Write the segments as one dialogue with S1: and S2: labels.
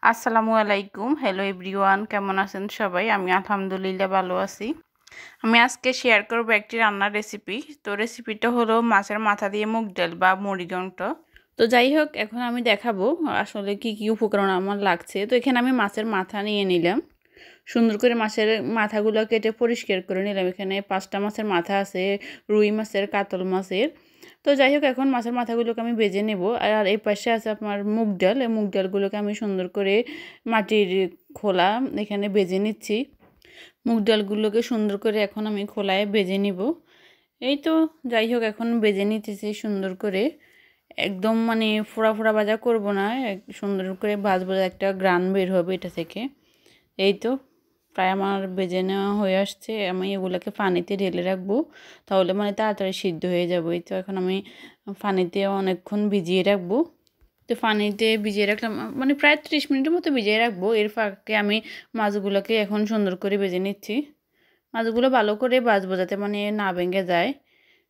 S1: আসসালামু আলাইকুম। Hello everyone, কেমন আছেন সবাই? আমি আলহামদুলিল্লাহ ভালো আছি। আমি আজকে শেয়ার করব একটি রান্নার রেসিপি। তো রেসিপিটা হলো মাছের মাথা দিয়ে মুগ ডাল বা মুড়িঘণ্ট। তো যাই হোক, এখন আমি দেখাবো আসলে কি কি উপকরণ আমার লাগছে। তো এখানে আমি মাছের মাথা নিয়ে নিলাম, সুন্দর করে মাছের মাথাগুলো কেটে পরিষ্কার করে নিলাম। এখানে 5টা মাছের মাথা আছে, রুই মাছের, কাতল মাছের। তো যাই হোক, এখন মাছের মাথাগুলোকে আমি ভেজে নেব। আর এই পাশে আছে আপনার মুগ ডাল। এই মুগ ডালগুলোকে আমি সুন্দর করে মাটির খোলা এখানে ভেজে নিচ্ছি। মুগ ডালগুলোকে সুন্দর করে এখন আমি খোলায় ভেজে নিব। এই তো যাই হোক, এখন ভেজে নিতেছি সুন্দর করে। একদম মানে ফোড়া ফোড়া ভাজা করব না, সুন্দর করে ভাজবো, একটা গ্রান বের হবে এটা থেকে। এই তো প্রায় আমার ভেজে নেওয়া হয়ে আসছে। আমি এগুলোকে পানিতে ঢেলে রাখবো, তাহলে মানে তাড়াতাড়ি সিদ্ধ হয়ে যাবে। এই তো এখন আমি পানিতে অনেকক্ষণ ভিজিয়ে রাখবো। তো পানিতে ভিজিয়ে রাখলাম, মানে প্রায় 30 মিনিটের মতো ভিজিয়ে রাখবো। এর ফাঁকে আমি মাছগুলোকে এখন সুন্দর করে ভেজে নিচ্ছি। মাছগুলো ভালো করে ভাজবো যাতে মানে না ভেঙে যায়,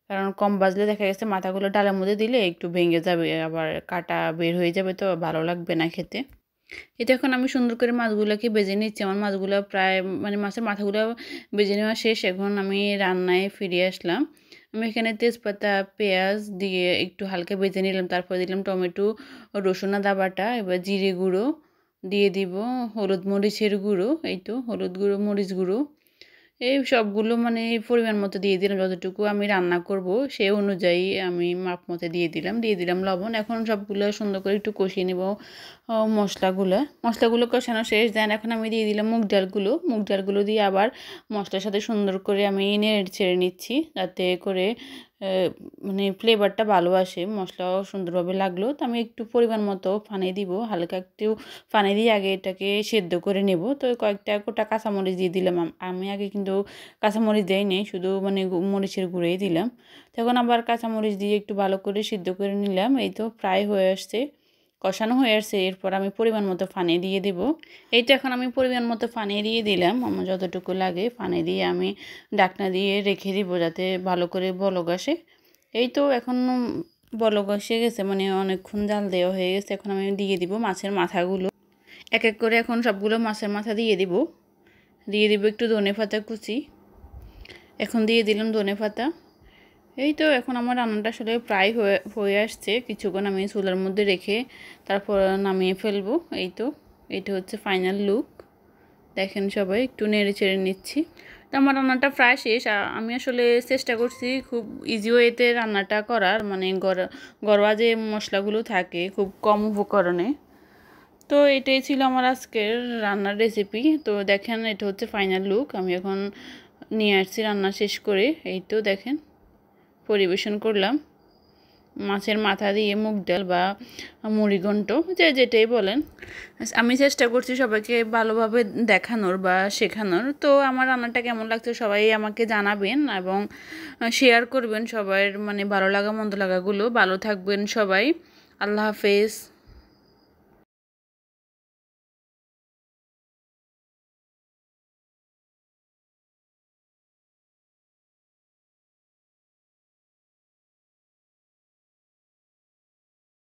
S1: কারণ কম ভাজলে দেখা গেছে মাথাগুলো ডালের মধ্যে দিলে একটু ভেঙে যাবে, আবার কাটা বের হয়ে যাবে, তো ভালো লাগবে না খেতে। এটা এখন আমি সুন্দর করে মাছগুলোকে ভেজে নিচ্ছি। আমার মাছগুলো প্রায় মানে মাছের মাথাগুলো ভেজে নেওয়া শেষ। এখন আমি রান্নায় ফিরে আসলাম। আমি এখানে তেজপাতা, পেঁয়াজ দিয়ে একটু হালকা ভেজে নিলাম, তারপর দিলাম টমেটো, রসুন, আদা বাটা। এবার জিরে গুঁড়ো দিয়ে দিব, হলুদ মরিচের গুঁড়ো, এই তো হলুদ গুঁড়ো, মরিচ গুঁড়ো, এই সবগুলো মানে পরিমাণ মতো দিয়ে দিলাম। যতটুকু আমি রান্না করব সেই অনুযায়ী আমি মাপ মতো দিয়ে দিলাম লবণ। এখন সবগুলো সুন্দর করে একটু কষিয়ে নেব মশলাগুলো কষানো শেষ। দেন এখন আমি দিয়ে দিলাম মুগ ডালগুলো দিয়ে আবার মশলার সাথে সুন্দর করে আমি নেড়ে ছেড়ে নিচ্ছি, যাতে করে মানে ফ্লেভারটা ভালো আসে, মশলাও সুন্দরভাবে লাগলো। তো আমি একটু পরিমাণ মতো পানি দিব, হালকা একটু পানি দিয়ে আগে এটাকে সেদ্ধ করে নেব। তো কয়েকটা গোটা কাঁচামরিচ দিয়ে দিলাম। আমি আগে কিন্তু কাঁচামরিচ দেই নেই, শুধু মানে মরিচের গুঁড়োই দিলাম। তখন আবার কাঁচামরিচ দিয়ে একটু ভালো করে সিদ্ধ করে নিলাম। এই তো প্রায় হয়ে আসছে, কষানো হয়ে আসছে। এরপর আমি পরিমাণ মতো পানি দিয়ে দিব। এইটা এখন আমি পরিমাণ মতো পানি দিয়ে দিলাম, আমার যতটুকু লাগে পানি দিয়ে আমি ঢাকনা দিয়ে রেখে দিব, যাতে ভালো করে বলক আসে। এই তো এখন বলক এসে গেছে, মানে অনেকক্ষণ জাল দেওয়া হয়ে গেছে। এখন আমি দিয়ে দিব মাছের মাথাগুলো এক এক করে। এখন সবগুলো মাছের মাথা দিয়ে দিব একটু ধনেপাতা কুচি। এখন দিয়ে দিলাম ধনেপাতা। এই তো এখন আমার রান্নাটা আসলে প্রায় হয়ে আসছে। কিছুক্ষণ আমি চুলার মধ্যে রেখে তারপর নামিয়ে ফেলবো। এই তো এটা হচ্ছে ফাইনাল লুক। দেখেন সবাই, একটু নেড়ে চেড়ে নিচ্ছি। তো আমার রান্নাটা প্রায় শেষ। আমি আসলে চেষ্টা করছি খুব ইজি ওয়েতে রান্নাটা করার, মানে ঘরোয়া যে মশলাগুলো থাকে খুব কম উপকরণে। তো এটাই ছিল আমার আজকের রান্নার রেসিপি। তো দেখেন এটা হচ্ছে ফাইনাল লুক। আমি এখন নিয়ে আসছি রান্না শেষ করে। এই তো দেখেন পরিবেশন করলাম মাছের মাথা দিয়ে মুগ ডাল বা মুড়িঘণ্ট, যেটাই বলেন। আমি চেষ্টা করছি সবাইকে ভালোভাবে দেখানোর বা শেখানোর। তো আমার রান্নাটা কেমন লাগছে সবাই আমাকে জানাবেন এবং শেয়ার করবেন সবার মানে ভালো লাগা মন্দ লাগাগুলো। ভালো থাকবেন সবাই। আল্লাহ হাফেজ।